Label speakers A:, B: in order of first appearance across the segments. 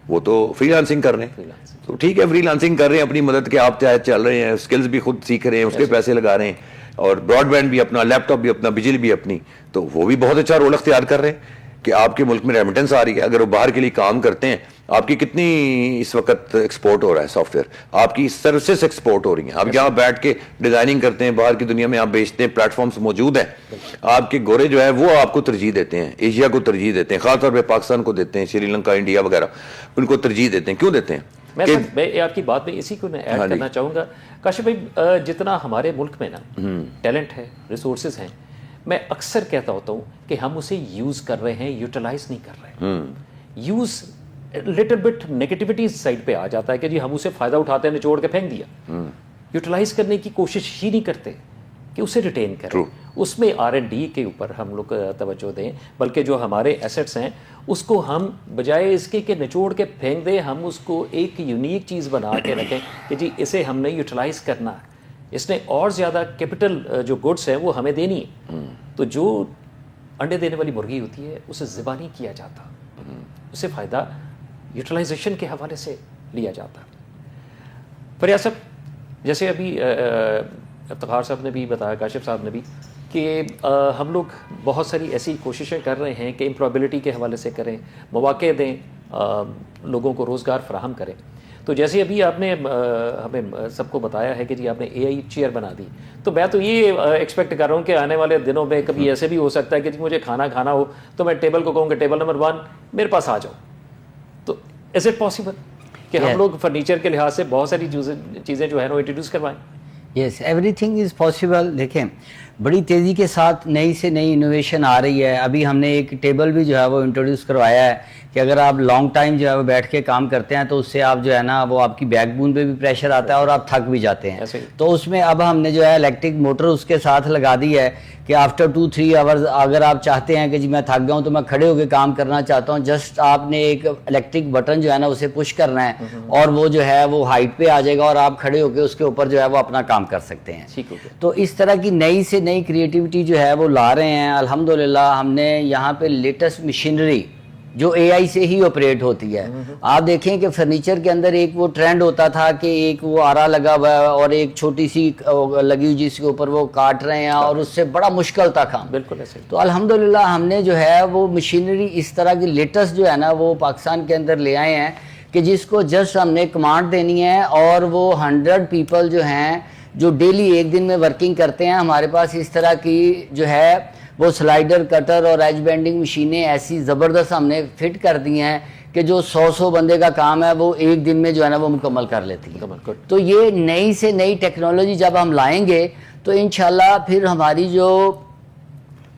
A: وہ تو free lancing کر رہے ہیں. تو ٹھیک ہے, فری لانسنگ کر رہے ہیں اپنی مدد کے, آپ چاہے چل رہے ہیں, اسکلز بھی خود سیکھ رہے ہیں, اس کے پیسے لگا رہے ہیں, اور براڈ بینڈ بھی اپنا, لیپ ٹاپ بھی اپنا, بجلی بھی اپنی, تو وہ بھی بہت اچھا رول اختیار کر رہے ہیں کہ آپ کے ملک میں ریمیٹنس آ رہی ہے. اگر وہ باہر کے لیے کام کرتے ہیں, آپ کی کتنی اس وقت ایکسپورٹ ہو رہا ہے سافٹ ویئر, آپ کی سروسز ایکسپورٹ ہو رہی ہیں, آپ یہاں بیٹھ کے ڈیزائننگ کرتے ہیں, باہر کی دنیا میں آپ بیچتے ہیں, پلیٹ فارمز موجود ہیں, آپ کے گورے جو ہے وہ آپ کو ترجیح دیتے ہیں, ایشیا کو ترجیح دیتے ہیں, خاص طور پہ پاکستان کو دیتے ہیں, سری لنکا, انڈیا وغیرہ, ان کو ترجیح دیتے ہیں. کیوں دیتے ہیں؟
B: میں آپ کی بات میں اسی کو ایڈ کرنا چاہوں گا کاشف بھائی, جتنا ہمارے ملک میں نا ٹیلنٹ ہے, ریسورسز ہیں, میں اکثر کہتا ہوتا ہوں کہ ہم اسے یوز کر رہے ہیں, یوٹیلائز نہیں کر رہے ہیں. Use little bit negativity side پہ آ جاتا ہے کہ جی ہم اسے فائدہ اٹھاتے ہیں, نچوڑ کے پھینک دیا. یوٹیلائز کرنے کی کوشش ہی نہیں کرتے کہ اسے ریٹین کریں, اس میں R&D کے اوپر ہم لوگ توجہ دیں, بلکہ جو ہمارے ایسٹس ہیں اس کو ہم بجائے اس کے کہ نچوڑ کے پھینک دیں, ہم اس کو ایک یونیک چیز بنا کے رکھیں کہ جی اسے ہم نے یوٹیلائز کرنا ہے, اس نے اور زیادہ کیپٹل جو گڈس ہیں وہ ہمیں دینی ہے. تو جو انڈے دینے والی مرغی ہوتی ہے اسے ذبح نہیں کیا جاتا, اسے فائدہ یوٹیلائزیشن کے حوالے سے لیا جاتا. فریاد صاحب, جیسے ابھی افتخار صاحب نے بھی بتایا, کاشف صاحب نے بھی, کہ ہم لوگ بہت ساری ایسی کوششیں کر رہے ہیں کہ امپلائبلٹی کے حوالے سے کریں, مواقع دیں, لوگوں کو روزگار فراہم کریں. تو جیسے ابھی آپ نے ہمیں سب کو بتایا ہے کہ جی آپ نے AI چیئر بنا دی, تو میں تو یہ ایکسپیکٹ کر رہا ہوں کہ آنے والے دنوں میں کبھی ایسے بھی ہو سکتا ہے کہ جی مجھے کھانا ہو تو میں ٹیبل کو کہوں کہ ٹیبل نمبر 1 میرے پاس آ جاؤ. تو از اٹ پاسبل کہ ہم لوگ فرنیچر کے لحاظ سے بہت ساری چیزیں جو ہے نا انٹروڈیوس کروائیں؟
C: یس, ایوری تھنگ از پاسبل. دیکھیں بڑی تیزی کے ساتھ نئی سے نئی انوویشن آ رہی ہے. ابھی ہم نے ایک ٹیبل بھی جو ہے وہ انٹروڈیوس کروایا ہے کہ اگر آپ لانگ ٹائم جو ہے وہ بیٹھ کے کام کرتے ہیں تو اس سے آپ جو ہے نا وہ آپ کی بیک بون پہ بھی پریشر آتا ہے اور آپ تھک بھی جاتے ہیں. تو اس میں اب ہم نے جو ہے الیکٹرک موٹر اس کے ساتھ لگا دی ہے کہ آفٹر 2-3 آورز اگر آپ چاہتے ہیں کہ جی میں تھک گیا ہوں تو میں کھڑے ہو کے کام کرنا چاہتا ہوں, جسٹ آپ نے ایک الیکٹرک بٹن جو ہے نا اسے پش کرنا ہے اور وہ جو ہے وہ ہائٹ پہ آ جائے گا اور آپ کھڑے ہو کے اس کے اوپر جو ہے وہ اپنا کام کر سکتے ہیں. تو اس طرح کی نئی سے نئی کریٹیوٹی جو ہے وہ لا رہے ہیں. الحمدللہ ہم نے یہاں پہ لیٹسٹ مشینری جو AI سے ہی آپریٹ ہوتی ہے. آپ دیکھیں کہ فرنیچر کے اندر ایک وہ ٹرینڈ ہوتا تھا کہ ایک وہ آرا لگا ہوا ہے اور ایک چھوٹی سی لگی ہوئی جس کے اوپر وہ کاٹ رہے ہیں اور اس سے بڑا مشکل تھا کام.
B: بالکل ایسے.
C: تو الحمدللہ ہم نے جو ہے وہ مشینری اس طرح کی لیٹسٹ جو ہے نا وہ پاکستان کے اندر لے آئے ہیں کہ جس کو جسٹ ہم نے کمانڈ دینی ہے اور وہ 100 پیپل جو ہیں جو ڈیلی ایک دن میں ورکنگ کرتے ہیں. ہمارے پاس اس طرح کی جو ہے وہ سلائیڈر, کٹر اور ایج بینڈنگ مشینیں ایسی زبردست ہم نے فٹ کر دی ہیں کہ جو 100 بندے کا کام ہے وہ ایک دن میں جو ہے نا وہ مکمل کر لیتی ہیں. تو یہ نئی سے نئی ٹیکنالوجی جب ہم لائیں گے تو انشاءاللہ پھر ہماری جو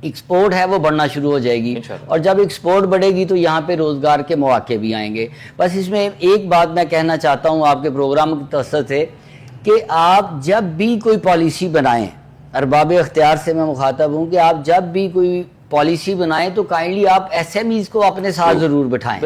C: ایکسپورٹ ہے وہ بڑھنا شروع ہو جائے گی, اور جب ایکسپورٹ بڑھے گی تو یہاں پہ روزگار کے مواقع بھی آئیں گے. بس اس میں ایک بات میں کہنا چاہتا ہوں آپ کے پروگرام کی توسط سے کہ آپ جب بھی کوئی پالیسی بنائیں, ارباب اختیار سے میں مخاطب ہوں کہ آپ جب بھی کوئی پالیسی بنائیں تو کائنڈلی آپ SMEs کو اپنے ساتھ ضرور بٹھائیں.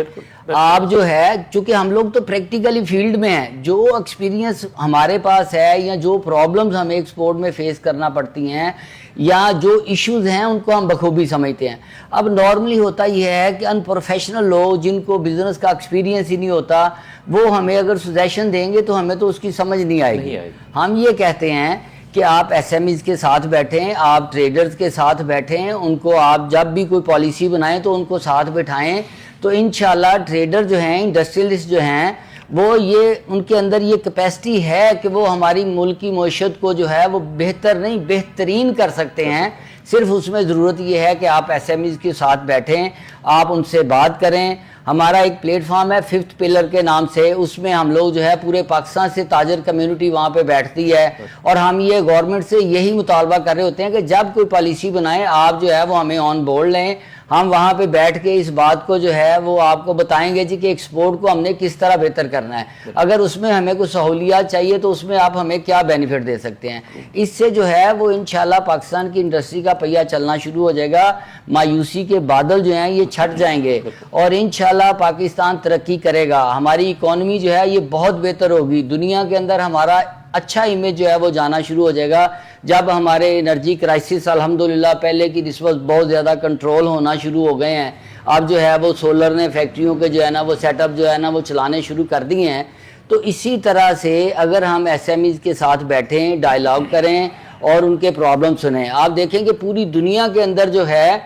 C: آپ جو ہے چونکہ ہم لوگ تو پریکٹیکلی فیلڈ میں ہیں, جو ایکسپیرینس ہمارے پاس ہے یا جو پرابلمز ہمیں ایکسپورٹ میں فیس کرنا پڑتی ہیں یا جو ایشوز ہیں ان کو ہم بخوبی سمجھتے ہیں. اب نارملی ہوتا یہ ہے کہ ان پروفیشنل لوگ جن کو بزنس کا ایکسپیرینس ہی نہیں ہوتا وہ ہمیں اگر سجیشن دیں گے تو ہمیں تو اس کی سمجھ نہیں آئے گی. ہم یہ کہتے ہیں کہ آپ SMEs کے ساتھ بیٹھیں, آپ ٹریڈرز کے ساتھ بیٹھیں, ان کو آپ جب بھی کوئی پالیسی بنائیں تو ان کو ساتھ بٹھائیں. تو انشاءاللہ ٹریڈر جو ہیں, انڈسٹریلسٹ جو ہیں, وہ یہ ان کے اندر یہ کیپیسٹی ہے کہ وہ ہماری ملک کی معیشت کو جو ہے وہ بہتر نہیں بہترین کر سکتے ہیں. صرف اس میں ضرورت یہ ہے کہ آپ SMEs کے ساتھ بیٹھیں, آپ ان سے بات کریں. ہمارا ایک پلیٹ فارم ہے 5th پلر کے نام سے, اس میں ہم لوگ جو ہے پورے پاکستان سے تاجر کمیونٹی وہاں پہ بیٹھتی ہے اور ہم یہ گورنمنٹ سے یہی مطالبہ کر رہے ہوتے ہیں کہ جب کوئی پالیسی بنائیں آپ جو ہے وہ ہمیں آن بورڈ لیں. ہم وہاں پہ بیٹھ کے اس بات کو جو ہے وہ آپ کو بتائیں گے جی کہ ایکسپورٹ کو ہم نے کس طرح بہتر کرنا ہے. اگر اس میں ہمیں کوئی سہولیات چاہیے تو اس میں آپ ہمیں کیا بینیفٹ دے سکتے ہیں. اس سے جو ہے وہ انشاءاللہ پاکستان کی انڈسٹری کا پہیہ چلنا شروع ہو جائے گا. مایوسی کے بادل جو ہیں یہ چھٹ جائیں گے اور انشاءاللہ پاکستان ترقی کرے گا. ہماری اکانومی جو ہے یہ بہت بہتر ہوگی. دنیا کے اندر ہمارا اچھا امیج جو ہے وہ جانا شروع ہو جائے گا. جب ہمارے انرجی کرائسس الحمدللہ پہلے کی نسبت بہت زیادہ کنٹرول ہونا شروع ہو گئے ہیں, اب جو ہے وہ سولر نے فیکٹریوں کے جو ہے نا وہ سیٹ اپ جو ہے نا وہ چلانے شروع کر دیے ہیں. تو اسی طرح سے اگر ہم ایس ایم ایز کے ساتھ بیٹھیں, ڈائلاگ کریں اور ان کے پرابلم سنیں, آپ دیکھیں کہ پوری دنیا کے اندر جو ہے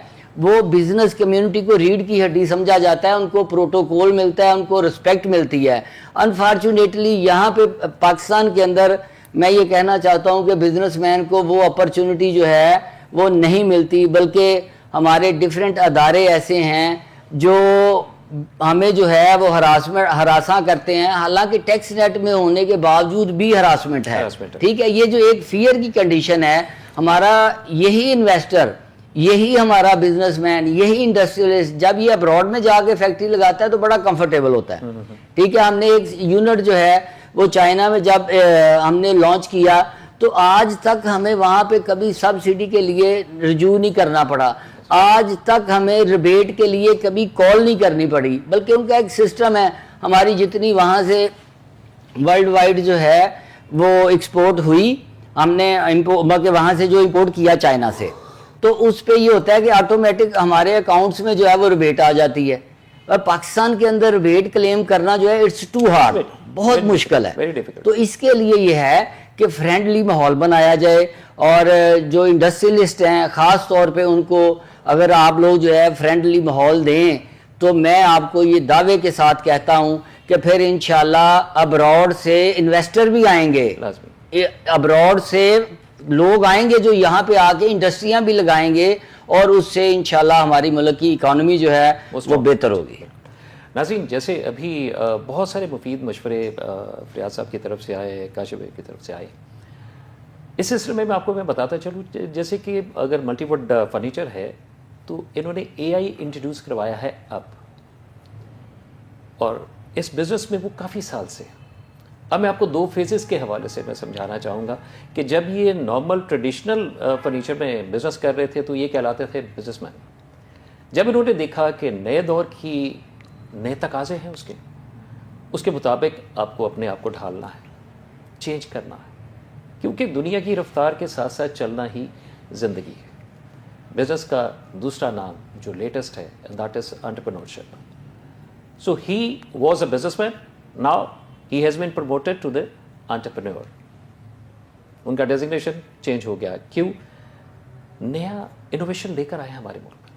C: وہ بزنس کمیونٹی کو ریڑھ کی ہڈی سمجھا جاتا ہے, ان کو پروٹوکول ملتا ہے, ان کو رسپیکٹ ملتی ہے. انفارچونیٹلی یہاں پہ پاکستان کے اندر میں یہ کہنا چاہتا ہوں کہ بزنس مین کو وہ اپرچونٹی جو ہے وہ نہیں ملتی, بلکہ ہمارے ڈیفرنٹ ادارے ایسے ہیں جو ہمیں جو ہے وہ ہراساں کرتے ہیں, حالانکہ ٹیکس نیٹ میں ہونے کے باوجود بھی ہراسمنٹ ہے. ٹھیک ہے, یہ جو ایک فیئر کی کنڈیشن ہے, ہمارا یہی انویسٹر, یہی ہمارا بزنس مین, یہی انڈسٹریلسٹ جب یہ ابراڈ میں جا کے فیکٹری لگاتا ہے تو بڑا کمفرٹیبل ہوتا ہے. ٹھیک ہے, ہم نے ایک یونٹ جو ہے وہ چائنا میں جب ہم نے لانچ کیا تو آج تک ہمیں وہاں پہ کبھی سبسڈی کے لیے رجوع نہیں کرنا پڑا, آج تک ہمیں ریبیٹ کے لیے کبھی کال نہیں کرنی پڑی, بلکہ ان کا ایک سسٹم ہے. ہماری جتنی وہاں سے ورلڈ وائڈ جو ہے وہ ایکسپورٹ ہوئی, ہم نے وہاں سے جو امپورٹ کیا چائنا سے, تو اس پہ یہ ہوتا ہے کہ آٹومیٹک ہمارے اکاؤنٹس میں جو ہے وہ ریبیٹ آ جاتی ہے. اور پاکستان کے اندر ریبیٹ کلیم کرنا جو ہے اٹس ٹو ہارڈ, بہت مشکل ہے. تو اس کے لیے یہ ہے کہ فرینڈلی ماحول بنایا جائے, اور جو انڈسٹریلسٹ ہیں خاص طور پہ ان کو اگر آپ لوگ جو ہے فرینڈلی ماحول دیں تو میں آپ کو یہ دعوے کے ساتھ کہتا ہوں کہ پھر انشاءاللہ ابراڈ سے انویسٹر بھی آئیں گے, ابراڈ سے لوگ آئیں گے جو یہاں پہ آ کے انڈسٹریاں بھی لگائیں گے, اور اس سے انشاءاللہ ہماری ملک کی اکانومی جو ہے وہ بہتر ہوگی.
B: ناظرین, جیسے ابھی بہت سارے مفید مشورے فریاد صاحب کی طرف سے آئے, کاشف بھائی کی طرف سے آئے, اس سلسلے میں آپ کو میں بتاتا چلوں, جیسے کہ اگر ملٹی ووڈ فرنیچر ہے تو انہوں نے اے آئی انٹروڈیوس کروایا ہے اب, اور اس بزنس میں وہ کافی سال سے. اب میں آپ کو 2 فیزز کے حوالے سے میں سمجھانا چاہوں گا کہ جب یہ نارمل ٹریڈیشنل فرنیچر میں بزنس کر رہے تھے تو یہ کہلاتے تھے بزنس مین. جب انہوں نے دیکھا کہ نئے دور کی نئے تقاضے ہیں اس کے مطابق آپ کو اپنے آپ کو ڈھالنا ہے, چینج کرنا ہے, کیونکہ دنیا کی رفتار کے ساتھ ساتھ چلنا ہی زندگی ہے. بزنس کا دوسرا نام جو لیٹسٹ ہے that is entrepreneurship. So he was a businessman, now he has been promoted to the entrepreneur. ان کا ڈیزگنیشن چینج ہو گیا. کیوں؟ نیا انوویشن لے کر آئے ہمارے ملک میں,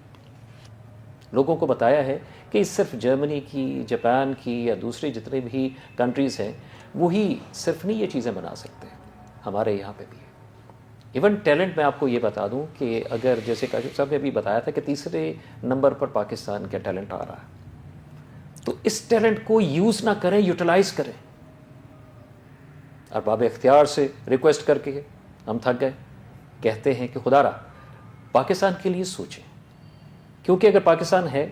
B: لوگوں کو بتایا ہے کہ صرف جرمنی کی, جاپان کی یا دوسری جتنے بھی کنٹریز ہیں وہی صرف نہیں یہ چیزیں بنا سکتے, ہمارے یہاں پہ بھی ہے. ایون ٹیلنٹ میں آپ کو یہ بتا دوں کہ اگر جیسے کاشف صاحب نے ابھی بتایا تھا کہ 3 نمبر پر پاکستان کا ٹیلنٹ آ رہا ہے, تو اس ٹیلنٹ کو یوز نہ کریں, یوٹیلائز کریں. ارباب اختیار سے ریکویسٹ کر کے ہم تھک گئے, کہتے ہیں کہ خدا را پاکستان کے لیے سوچیں, کیونکہ اگر پاکستان ہے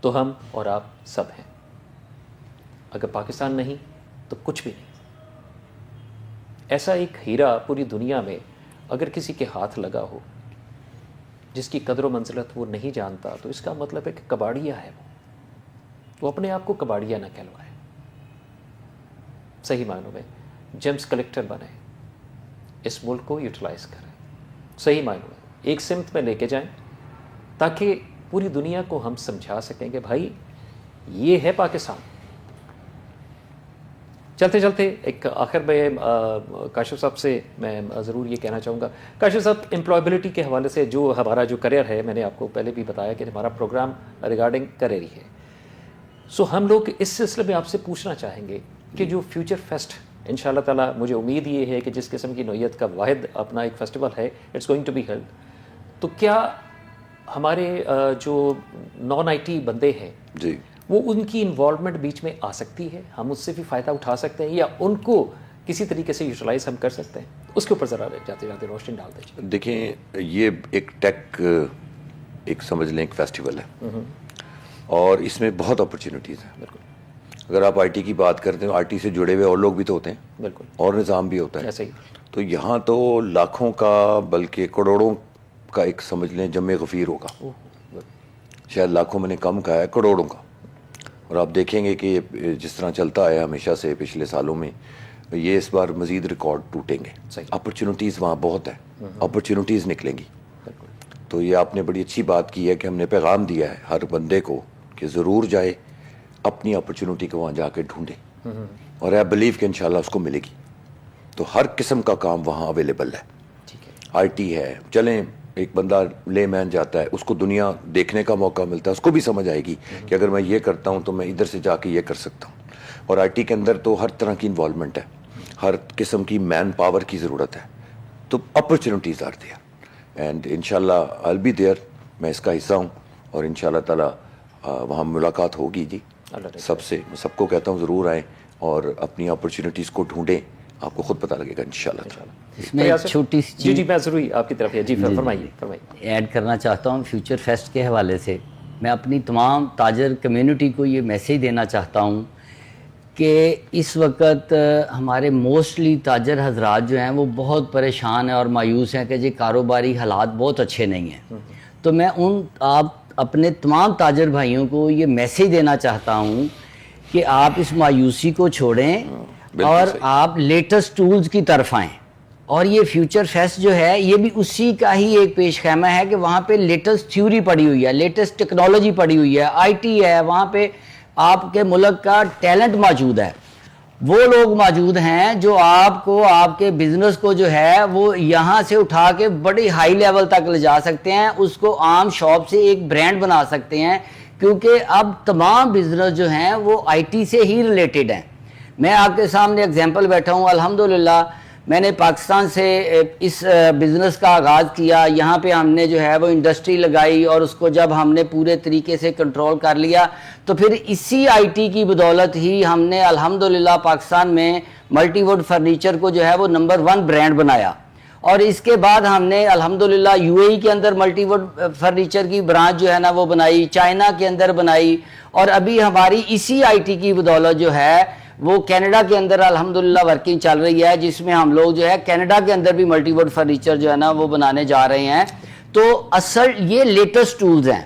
B: تو ہم اور آپ سب ہیں, اگر پاکستان نہیں تو کچھ بھی نہیں. ایسا ایک ہیرا پوری دنیا میں اگر کسی کے ہاتھ لگا ہو جس کی قدر و منزلت وہ نہیں جانتا, تو اس کا مطلب ہے کہ کباڑیا ہے وہ اپنے آپ کو کباڑیا نہ کہلوائے, صحیح معنوں میں جیمز کلیکٹر بنے, اس ملک کو یوٹیلائز کریں, صحیح معنوں میں ایک سمت میں لے کے جائیں, تاکہ پوری دنیا کو ہم سمجھا سکیں کہ بھائی یہ ہے پاکستان. چلتے چلتے ایک آخر میں کاشف صاحب سے میں ضرور یہ کہنا چاہوں گا. کاشف صاحب, امپلائبلٹی کے حوالے سے جو ہمارا جو کریئر ہے, میں نے آپ کو پہلے بھی بتایا کہ ہمارا پروگرام ریگارڈنگ کریئر ہی ہے. سو ہم لوگ اس سلسلے میں آپ سے پوچھنا چاہیں گے کہ جو فیوچر فیسٹ ان شاء اللہ تعالیٰ, مجھے امید یہ ہے کہ جس قسم کی نوعیت کا واحد اپنا ایک فیسٹیول ہے, it's going to be held, تو کیا ہمارے جو نان آئی ٹی بندے ہیں
A: جی
B: وہ ان کی انوالومنٹ بیچ میں آ سکتی ہے, ہم اس سے بھی فائدہ اٹھا سکتے ہیں, یا ان کو کسی طریقے سے یوٹیلائز ہم کر سکتے ہیں؟ اس کے اوپر ذرا جاتے جاتے روشنی ڈال دیجیے.
A: دیکھیں, یہ ایک ٹیک ایک سمجھ لیں ایک فیسٹیول ہے, اور اس میں بہت اپرچونیٹیز ہیں.
B: بالکل,
A: اگر آپ آئی ٹی کی بات کرتے ہیں, آئی ٹی سے جڑے ہوئے اور لوگ بھی تو ہوتے ہیں,
B: بالکل,
A: اور نظام بھی ہوتا ہے.
B: ایسے ہی.
A: تو یہاں تو لاکھوں کا بلکہ کروڑوں کا ایک سمجھ لیں جمع غفیر ہوگا, شاید لاکھوں میں نے کم کہا ہے, کروڑوں کا. اور آپ دیکھیں گے کہ جس طرح چلتا ہے ہمیشہ سے پچھلے سالوں میں, یہ اس بار مزید ریکارڈ ٹوٹیں گے.
B: صحیح.
A: اپرچونیٹیز وہاں بہت ہے, اپرچونیٹیز نکلیں گی. تو یہ آپ نے بڑی اچھی بات کی ہے کہ ہم نے پیغام دیا ہے ہر بندے کو کہ ضرور جائے اپنی اپرچونیٹی کو وہاں جا کے ڈھونڈے, اور آئی بلیو کہ انشاءاللہ اس کو ملے گی. تو ہر قسم کا کام وہاں اویلیبل ہے. آئی ٹی ہے, چلیں ایک بندہ لے مین جاتا ہے, اس کو دنیا دیکھنے کا موقع ملتا ہے, اس کو بھی سمجھ آئے گی کہ اگر میں یہ کرتا ہوں تو میں ادھر سے جا کے یہ کر سکتا ہوں. اور آئی ٹی کے اندر تو ہر طرح کی انوالومنٹ ہے, ہر قسم کی مین پاور کی ضرورت ہے. تو اپرچونیٹیز آر دیئر اینڈ انشاءاللہ آئی بی دیئر. میں اس کا حصہ ہوں اور انشاءاللہ تعالیٰ وہاں ملاقات ہوگی. جی سب کو کہتا ہوں ضرور آئیں اور اپنی اپرچونیٹیز کو ڈھونڈیں, آپ کو خود پتہ لگے گا انشاءاللہ.
C: اس میں ایک چھوٹی سی
B: جی میں ضروری آپ کی طرف ہے. جی فرمائیے.
C: ایڈ کرنا چاہتا ہوں فیوچر فیسٹ کے حوالے سے. میں اپنی تمام تاجر کمیونٹی کو یہ میسیج دینا چاہتا ہوں کہ اس وقت ہمارے موسٹلی تاجر حضرات جو ہیں وہ بہت پریشان ہیں اور مایوس ہیں کہ جی کاروباری حالات بہت اچھے نہیں ہیں. تو میں آپ اپنے تمام تاجر بھائیوں کو یہ میسیج دینا چاہتا ہوں کہ آپ اس مایوسی کو چھوڑیں اور آپ لیٹسٹ ٹولز کی طرف آئیں. اور یہ فیوچر فیسٹ جو ہے یہ بھی اسی کا ہی ایک پیش خیمہ ہے کہ وہاں پہ لیٹسٹ تھیوری پڑی ہوئی ہے, لیٹسٹ ٹیکنالوجی پڑی ہوئی ہے, آئی ٹی ہے, وہاں پہ آپ کے ملک کا ٹیلنٹ موجود ہے. وہ لوگ موجود ہیں جو آپ کو آپ کے بزنس کو جو ہے وہ یہاں سے اٹھا کے بڑی ہائی لیول تک لے جا سکتے ہیں, اس کو عام شاپ سے ایک برانڈ بنا سکتے ہیں, کیونکہ اب تمام بزنس جو ہیں وہ آئی ٹی سے ہی ریلیٹڈ ہیں. میں آپ کے سامنے اگزامپل بیٹھا ہوں. الحمدللہ میں نے پاکستان سے اس بزنس کا آغاز کیا. یہاں پہ ہم نے جو ہے وہ انڈسٹری لگائی اور اس کو جب ہم نے پورے طریقے سے کنٹرول کر لیا تو پھر اسی آئی ٹی کی بدولت ہی ہم نے الحمدللہ پاکستان میں ملٹی ووڈ فرنیچر کو جو ہے وہ نمبر 1 برانڈ بنایا. اور اس کے بعد ہم نے الحمدللہ یو اے ای کے اندر ملٹی ووڈ فرنیچر کی برانچ جو ہے نا وہ بنائی, چائنا کے اندر بنائی, اور ابھی ہماری اسی آئی ٹی کی بدولت جو ہے وہ کینیڈا کے اندر الحمدللہ ورکنگ چل رہی ہے, جس میں ہم لوگ جو ہے کینیڈا کے اندر بھی ملٹی ووڈ فرنیچر جو ہے نا وہ بنانے جا رہے ہیں. تو اصل یہ لیٹسٹ ٹولز ہیں.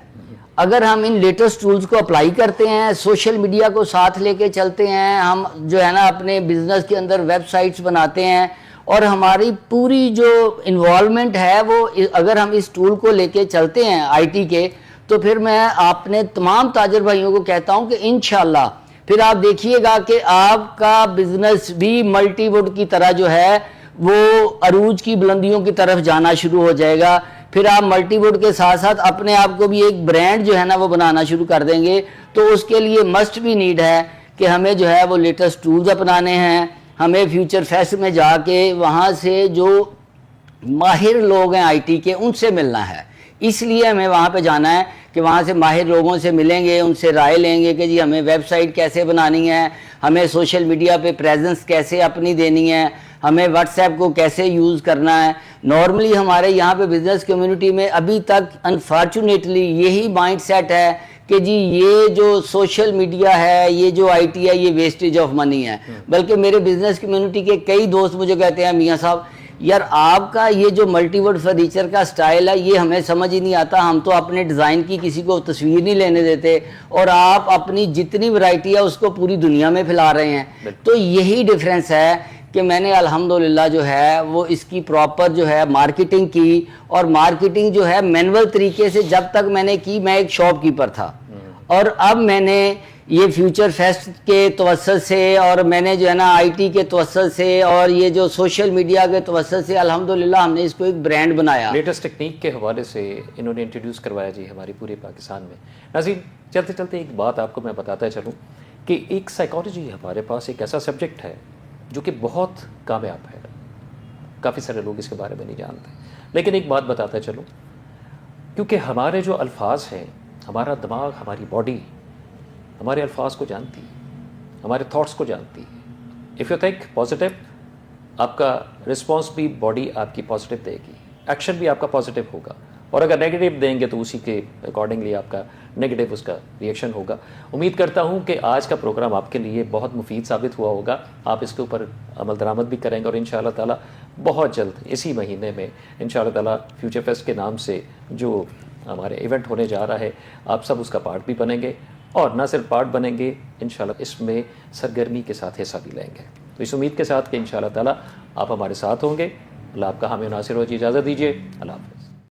C: اگر ہم ان لیٹسٹ ٹولز کو اپلائی کرتے ہیں, سوشل میڈیا کو ساتھ لے کے چلتے ہیں, ہم جو ہے نا اپنے بزنس کے اندر ویب سائٹس بناتے ہیں, اور ہماری پوری جو انوالومنٹ ہے وہ اگر ہم اس ٹول کو لے کے چلتے ہیں آئی ٹی کے, تو پھر میں اپنے تمام تاجر بھائیوں کو کہتا ہوں کہ انشاءاللہ پھر آپ دیکھیے گا کہ آپ کا بزنس بھی ملٹی ووڈ کی طرح جو ہے وہ عروج کی بلندیوں کی طرف جانا شروع ہو جائے گا. پھر آپ ملٹی ووڈ کے ساتھ ساتھ اپنے آپ کو بھی ایک برانڈ جو ہے نا وہ بنانا شروع کر دیں گے. تو اس کے لیے مسٹ بھی نیڈ ہے کہ ہمیں جو ہے وہ لیٹسٹ ٹولز اپنانے ہیں. ہمیں فیوچر فیسٹ میں جا کے وہاں سے جو ماہر لوگ ہیں آئی ٹی کے ان سے ملنا ہے. اس لیے ہمیں وہاں پہ جانا ہے کہ وہاں سے ماہر لوگوں سے ملیں گے, ان سے رائے لیں گے کہ جی ہمیں ویب سائٹ کیسے بنانی ہے, ہمیں سوشل میڈیا پہ پریزنس کیسے اپنی دینی ہے, ہمیں واٹس ایپ کو کیسے یوز کرنا ہے. نارملی ہمارے یہاں پہ بزنس کمیونٹی میں ابھی تک انفارچونیٹلی یہی مائنڈ سیٹ ہے کہ جی یہ جو سوشل میڈیا ہے, یہ جو آئی ٹی ہے, یہ ویسٹیج آف منی ہے. بلکہ میرے بزنس کمیونٹی کے کئی دوست مجھے کہتے ہیں میاں صاحب یار آپ کا یہ جو ملٹی ووڈ فرنیچر کا سٹائل ہے یہ ہمیں سمجھ ہی نہیں آتا, ہم تو اپنے ڈیزائن کی کسی کو تصویر نہیں لینے دیتے, اور آپ اپنی جتنی ورائٹی ہے اس کو پوری دنیا میں پھیلا رہے ہیں. تو یہی ڈیفرنس ہے کہ میں نے الحمدللہ جو ہے وہ اس کی پراپر جو ہے مارکیٹنگ کی, اور مارکیٹنگ جو ہے مینول طریقے سے جب تک میں نے کی, میں ایک شاپ کیپر تھا, اور اب میں نے یہ فیوچر فیسٹ کے توسط سے اور میں نے جو ہے نا آئی ٹی کے توسط سے اور یہ جو سوشل میڈیا کے توسط سے الحمدللہ ہم نے اس کو ایک برانڈ بنایا.
B: لیٹسٹ ٹیکنیک کے حوالے سے انہوں نے انٹروڈیوس کروایا جی ہماری پورے پاکستان میں. ناظرین چلتے چلتے ایک بات آپ کو میں بتاتا چلوں کہ ایک سائیکالوجی ہمارے پاس ایک ایسا سبجیکٹ ہے جو کہ بہت کامیاب ہے, کافی سارے لوگ اس کے بارے میں نہیں جانتے, لیکن ایک بات بتاتا چلوں کیونکہ ہمارے جو الفاظ ہیں, ہمارا دماغ, ہماری باڈی ہمارے الفاظ کو جانتی ہے, ہمارے تھاٹس کو جانتی ہے. اف یو تھنک پازیٹیو, آپ کا رسپانس بھی باڈی آپ کی پازیٹیو دے گی, ایکشن بھی آپ کا پازیٹیو ہوگا, اور اگر نیگیٹو دیں گے تو اسی کے اکارڈنگلی آپ کا نیگیٹو اس کا ریئیکشن ہوگا. امید کرتا ہوں کہ آج کا پروگرام آپ کے لیے بہت مفید ثابت ہوا ہوگا, آپ اس کے اوپر عمل درآمد بھی کریں گے, اور انشاءاللہ تعالیٰ بہت جلد اسی مہینے میں انشاءاللہ تعالیٰ فیوچر فیسٹ کے نام سے جو ہمارے ایونٹ ہونے جا رہا ہے آپ سب اس کا پارٹ بھی بنیں گے, اور نہ صرف پارٹ بنیں گے, انشاءاللہ اس میں سرگرمی کے ساتھ حصہ بھی لیں گے. تو اس امید کے ساتھ کہ انشاءاللہ تعالیٰ آپ ہمارے ساتھ ہوں گے. اللہ آپ کا حامی و ناصر ہو. اجازت دیجیے. اللہ حافظ.